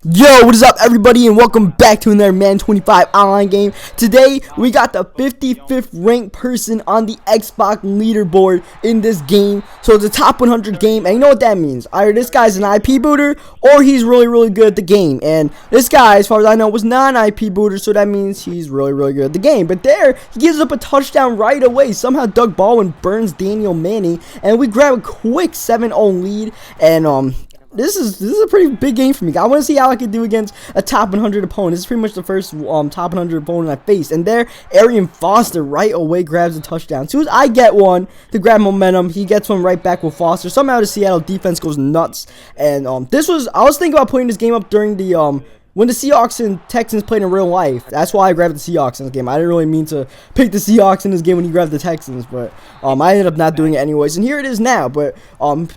Yo, what is up, everybody, and welcome back to another Madden 25 online game. Today, we got the 55th ranked person on the Xbox leaderboard in this game. So, it's a top 100 game, and you know what that means. Either this guy's an IP booter, or he's really good at the game. And this guy, as far as I know, was not an IP booter, so that means he's really good at the game. But there, he gives up a touchdown right away. Somehow, Doug Baldwin burns Daniel Manning, and we grab a quick 7-0 lead, and, This is a pretty big game for me. I want to see how I can do against a top 100 opponent. This is pretty much the first top 100 opponent I faced. And there, Arian Foster right away grabs a touchdown. As soon as I get one to grab momentum, he gets one right back with Foster. Somehow the Seattle defense goes nuts. And I was thinking about putting this game up during the when the Seahawks and Texans played in real life. That's why I grabbed the Seahawks in this game. I didn't really mean to pick the Seahawks in this game when you grabbed the Texans, but I ended up not doing it anyways. And here it is now. But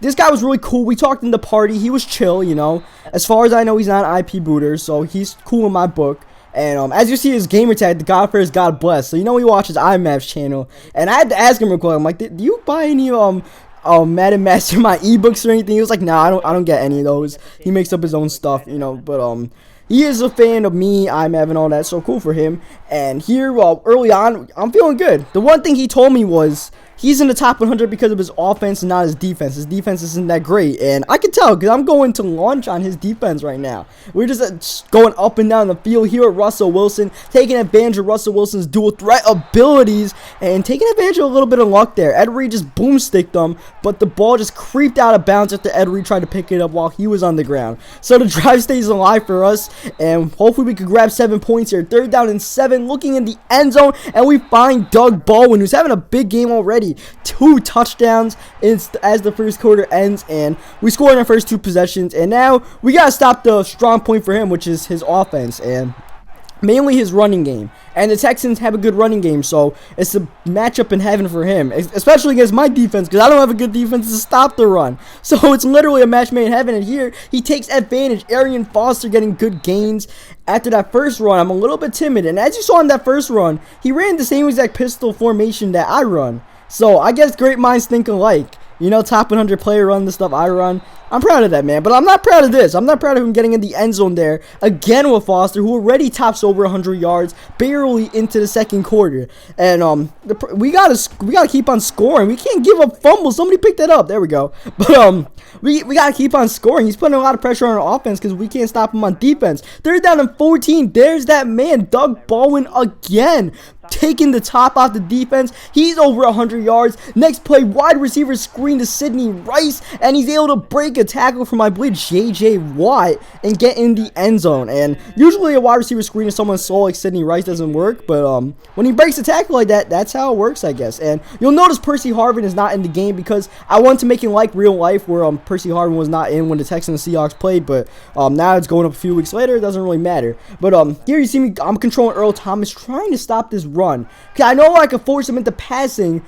this guy was really cool. We talked in the party. He was chill, you know. As far as I know, he's not an IP booter, so he's cool in my book. And as you see his gamer tag, the God First God Bless. So you know he watches imaveriq channel. And I had to ask him real quick. I'm like, do you buy any Madden Mastermind ebooks or anything? He was like, nah, I don't get any of those. He makes up his own stuff, you know. But he is a fan of me, imav, and all that, so cool for him. And here, early on, I'm feeling good. The one thing he told me was he's in the top 100 because of his offense and not his defense. His defense isn't that great, and I can tell because I'm going to launch on his defense right now. We're just going up and down the field here at Russell Wilson, taking advantage of Russell Wilson's dual threat abilities and taking advantage of a little bit of luck there. Ed Reed just boomsticked him, but the ball just creeped out of bounds after Ed Reed tried to pick it up while he was on the ground. So the drive stays alive for us, and hopefully we could grab 7 points here. 3rd down and 7, looking in the end zone, and we find Doug Baldwin, who's having a big game already. 2 touchdowns as the first quarter ends, and we score in our first 2 possessions. And now we gotta stop the strong point for him, which is his offense and mainly his running game. And the Texans have a good running game, so it's a matchup in heaven for him, especially against my defense, because I don't have a good defense to stop the run. So it's literally a match made in heaven, and here he takes advantage. Arian Foster getting good gains. After that first run, I'm a little bit timid, and as you saw in that first run, he ran the same exact pistol formation that I run. So I guess great minds think alike. You know, top 100 player run the stuff I run. I'm proud of that, man. But I'm not proud of this. I'm not proud of him getting in the end zone there again with Foster, who already tops over 100 yards, barely into the second quarter. And we gotta keep on scoring. We can't give up fumbles. Somebody picked that up. There we go. But we gotta keep on scoring. He's putting a lot of pressure on our offense because we can't stop him on defense. 3rd down and 14. There's that man, Doug Baldwin again, taking the top off the defense. He's over 100 yards. Next play, wide receiver screen to Sidney Rice, and he's able to break a tackle from, I believe, J.J. Watt and get in the end zone. And usually a wide receiver screen if someone's slow like Sidney Rice doesn't work, but when he breaks a tackle like that, that's how it works, I guess. And you'll notice Percy Harvin is not in the game because I want to make it like real life where Percy Harvin was not in when the Texans and Seahawks played, but now it's going up a few weeks later. It doesn't really matter. But here you see me, I'm controlling Earl Thomas, trying to stop this run. I know I could force him into passing.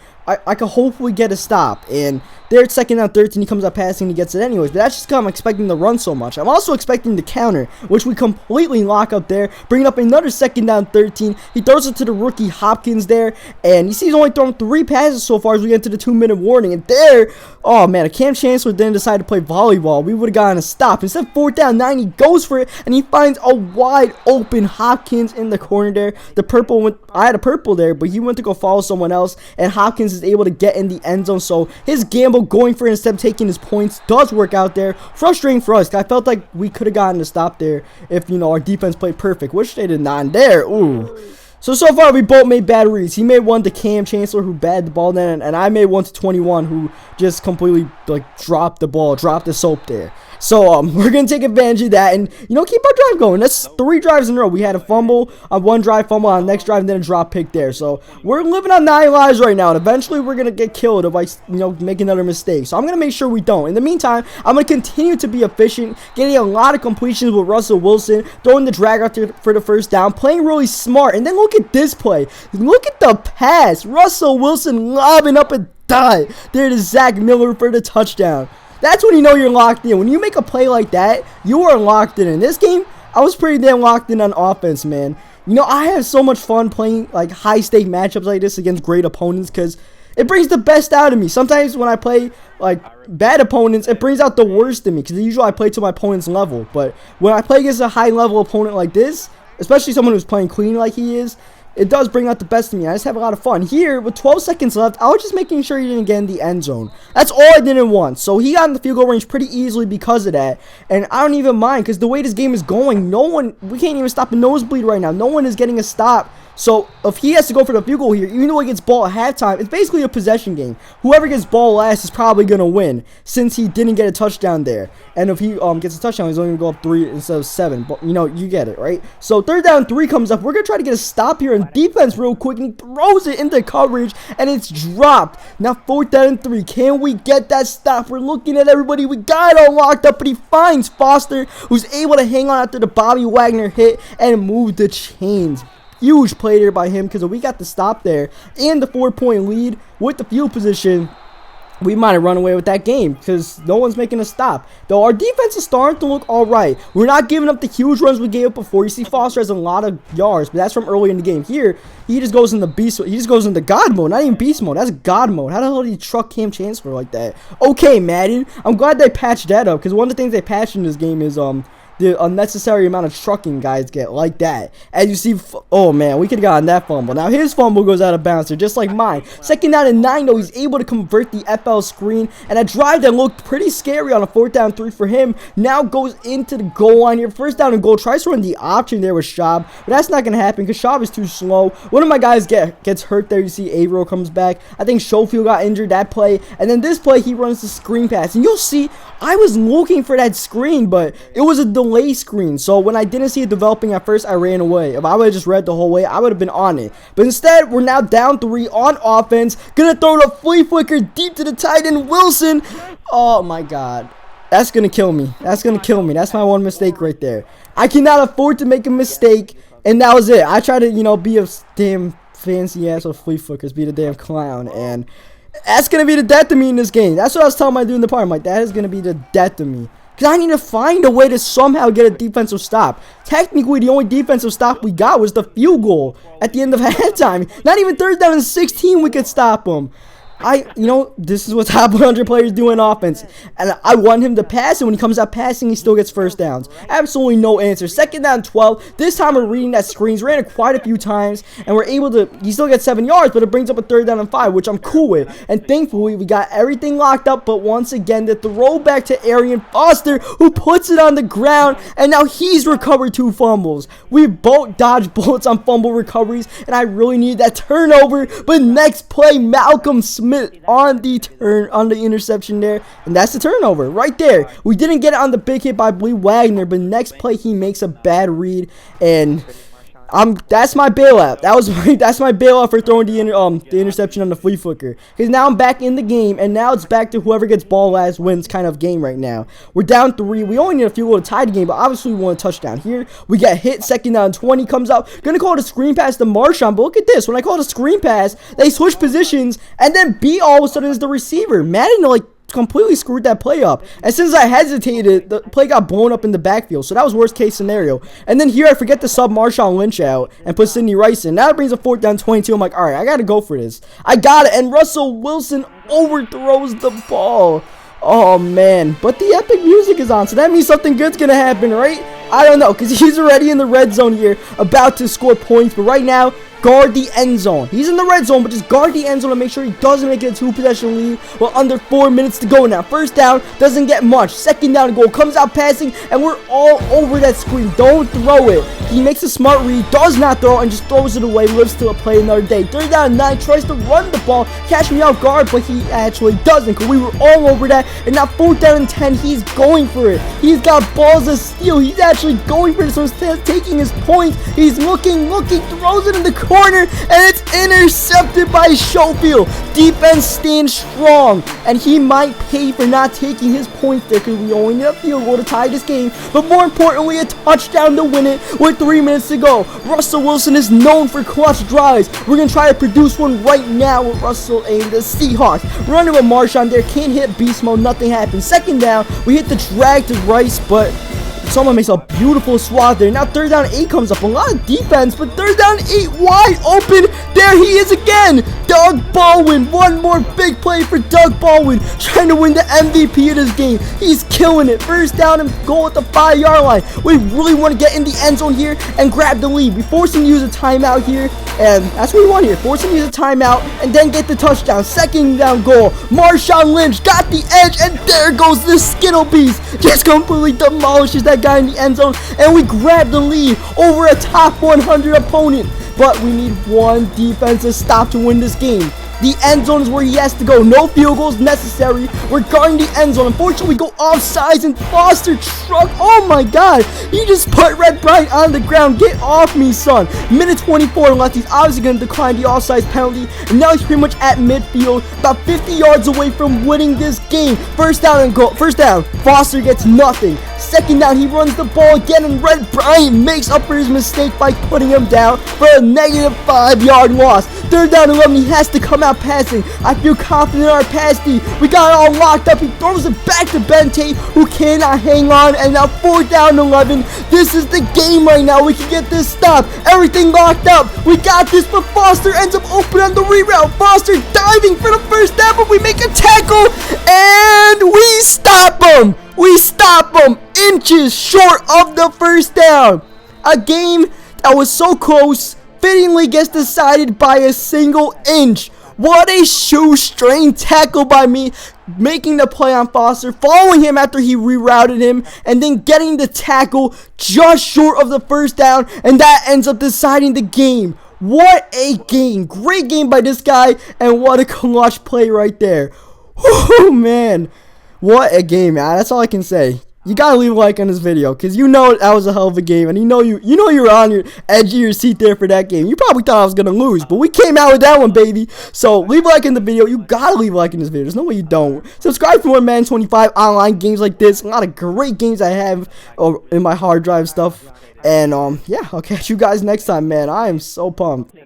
I could hopefully get a stop. And there it's 2nd down 13. He comes up passing. He gets it anyways. But that's just because I'm expecting the run so much. I'm also expecting the counter, which we completely lock up there. Bringing up another 2nd down 13. He throws it to the rookie Hopkins there. And you see he's only thrown 3 passes so far as we get to the 2-minute warning. And there, oh man, a Cam Chancellor then decided to play volleyball. We would have gotten a stop. Instead, 4th down 9, he goes for it. And he finds a wide open Hopkins in the corner there. The purple went, I had a purple there, but he went to go follow someone else. And Hopkins is able to get in the end zone. So his gamble going for it instead of taking his points does work out there. Frustrating for us. I felt like we could have gotten a stop there if, you know, our defense played perfect, which they did not. And there, ooh. So far, we both made bad reads. He made one to Cam Chancellor, who batted the ball then, and I made one to 21, who just completely, like, dropped the ball, dropped the soap there. So, we're going to take advantage of that and, you know, keep our drive going. That's 3 drives in a row. We had a fumble on one drive, fumble on the next drive, and then a drop pick there. So, we're living on 9 lives right now, and eventually we're going to get killed if I, you know, make another mistake. So, I'm going to make sure we don't. In the meantime, I'm going to continue to be efficient, getting a lot of completions with Russell Wilson, throwing the drag out there for the 1st down, playing really smart. And then look at this play. Look at the pass. Russell Wilson lobbing up a dot there to Zach Miller for the touchdown. That's when you know you're locked in. When you make a play like that, you are locked in. In this game, I was pretty damn locked in on offense, man. You know, I have so much fun playing like high-stake matchups like this against great opponents because it brings the best out of me. Sometimes when I play like bad opponents, it brings out the worst in me, because usually I play to my opponent's level. But when I play against a high level opponent like this, especially someone who's playing clean like he is, it does bring out the best in me. I just have a lot of fun. Here, with 12 seconds left, I was just making sure he didn't get in the end zone. That's all I didn't want. So he got in the field goal range pretty easily because of that. And I don't even mind, because the way this game is going, we can't even stop a nosebleed right now. No one is getting a stop. So if he has to go for the field goal here, even though he gets ball at halftime, it's basically a possession game. Whoever gets ball last is probably going to win, since he didn't get a touchdown there. And if he gets a touchdown, he's only going to go up 3 instead of 7. But, you know, you get it, right? So 3rd down 3 comes up. We're going to try to get a stop here on defense real quick. And he throws it into coverage, and it's dropped. Now 4th down 3. Can we get that stop? We're looking at everybody. We got it all locked up, but he finds Foster, who's able to hang on after the Bobby Wagner hit and move the chains. Huge play there by him, because if we got the stop there and the 4-point lead with the field position, we might have run away with that game, because no one's making a stop. Though our defense is starting to look alright. We're not giving up the huge runs we gave up before. You see Foster has a lot of yards, but that's from early in the game. Here, he just goes into beast mode. He just goes into God mode, not even beast mode. That's God mode. How the hell did he truck Cam Chancellor like that? Okay, Madden. I'm glad they patched that up, because one of the things they patched in this game is the unnecessary amount of trucking guys get like that. As you see, oh man, we could have gotten that fumble. Now his fumble goes out of bounds, just like mine. 2nd down and 9, though, he's able to convert the FL screen, and a drive that looked pretty scary on a 4th down 3 for him now goes into the goal line here. 1st down and goal, tries to run the option there with Schaub, but that's not going to happen because Schaub is too slow. One of my guys gets hurt there. You see Averill comes back. I think Schofield got injured that play, and then this play he runs the screen pass, and you'll see I was looking for that screen, but it was a delay screen. So when I didn't see it developing at first, I ran away. If I would have just read the whole way, I would have been on it. But instead, we're now down 3 on offense. Gonna throw the flea flicker deep to the tight end, Wilson. Oh my God. That's gonna kill me. That's gonna kill me. That's my one mistake right there. I cannot afford to make a mistake, and that was it. I tried to, you know, be a damn fancy ass with flea flickers, be the damn clown, and that's going to be the death of me in this game. That's what I was telling my dude in the party. I'm like, that is going to be the death of me. Because I need to find a way to somehow get a defensive stop. Technically, the only defensive stop we got was the field goal at the end of halftime. Not even 3rd down and 16 we could stop him. You know, this is what top 100 players do in offense. And I want him to pass, and when he comes out passing, he still gets first downs. Absolutely no answer. 2nd down 12. This time we're reading that screens. Ran it quite a few times, and we're able to, he still gets 7 yards, but it brings up a 3rd down and 5, which I'm cool with. And thankfully, we got everything locked up, but once again, the throw back to Arian Foster, who puts it on the ground, and now he's recovered 2 fumbles. We both dodged bullets on fumble recoveries, and I really need that turnover. But next play, Malcolm Smith on the interception there, and that's the turnover right there. We didn't get it on the big hit by Blee Wagner, but next play he makes a bad read, and that's my bailout. That's my bailout for throwing the interception on the flea flicker. Because now I'm back in the game, and now it's back to whoever gets ball last wins kind of game right now. We're down 3. We only need a field goal to tie the game, but obviously we want a touchdown. Here we get hit. 2nd down 20 comes out. Gonna call it a screen pass to Marshawn, but look at this. When I call it a screen pass, they switch positions, and then B all of a sudden is the receiver. Madden like completely screwed that play up, and since I hesitated, the play got blown up in the backfield, so that was worst case scenario. And then here I forget to sub Marshawn Lynch out and put Sidney Rice in. Now it brings a 4th down 22. I'm like, alright, I gotta go for this. I got it, and Russell Wilson overthrows the ball. Oh man, but the epic music is on, so that means something good's gonna happen, right? I don't know, because he's already in the red zone here, about to score points, but right now, guard the end zone. He's in the red zone, but just guard the end zone to make sure he doesn't make it a 2-possession lead. Well, under 4 minutes to go now. 1st down, doesn't get much. 2nd down and goal, comes out passing, and we're all over that screen. Don't throw it. He makes a smart read, does not throw, and just throws it away, lives to play another day. 3rd down and 9, tries to run the ball, catch me off guard, but he actually doesn't, because we were all over that. And now 4th down and 10, he's going for it. He's got balls of steel. He's actually going for it, so instead of taking his points, he's looking, throws it in the corner, and it's intercepted by Schofield. Defense stands strong, and he might pay for not taking his points there, because we only need a field goal to tie this game, but more importantly, a touchdown to win it with 3 minutes to go. Russell Wilson is known for clutch drives. We're going to try to produce one right now with Russell and the Seahawks. Running with Marshawn there, can't hit beast mode, nothing happens. 2nd down, we hit the drag to Rice, but someone makes a beautiful swat there. Now 3rd down 8 comes up. A lot of defense, but 3rd down 8 wide open. There he is again. Doug Baldwin. One more big play for Doug Baldwin, trying to win the MVP of this game. He's killing it. First down and goal at the 5-yard line. We really want to get in the end zone here and grab the lead. We force him to use a timeout here, and that's what we want here. Force him to use a timeout and then get the touchdown. Second down goal. Marshawn Lynch got the edge, and there goes the Skittle Beast. Just completely demolishes that guy in the end zone, and we grab the lead over a top 100 opponent. But we need one defensive stop to win this game. The end zone is where he has to go. No field goals necessary. We're guarding the end zone. Unfortunately, we go offsides, and Foster truck. Oh my God. He just put Red Bryant on the ground. Get off me, son. Minute 24 left. He's obviously going to decline the offsides penalty. And now he's pretty much at midfield, about 50 yards away from winning this game. First down and goal. First down. Foster gets nothing. Second down, he runs the ball again, and Red Bryant makes up for his mistake by putting him down for a negative 5-yard loss. Third down 11, he has to come out passing. I feel confident in our pass D. We got it all locked up. He throws it back to Bente, who cannot hang on. And now 4th down 11. This is the game right now. We can get this stop. Everything locked up. We got this, but Foster ends up open on the reroute. Foster diving for the first down, but we make a tackle, and we stop him. We stop him inches short of the first down. A game that was so close fittingly gets decided by a single inch. What a shoestring tackle by me, making the play on Foster, following him after he rerouted him, and then getting the tackle just short of the first down, and that ends up deciding the game. What a game. Great game by this guy, and what a clutch play right there. Oh man, what a game, man. That's all I can say. You gotta leave a like on this video, because you know that was a hell of a game, and you know you were on your edge of your seat there for that game. You probably thought I was gonna lose, but we came out with that one, baby. So leave a like in the video. You gotta leave a like in this video. There's no way you don't. Subscribe for more Madden 25 online games like this. A lot of great games I have in my hard drive stuff. And yeah, I'll catch you guys next time, man. I am so pumped.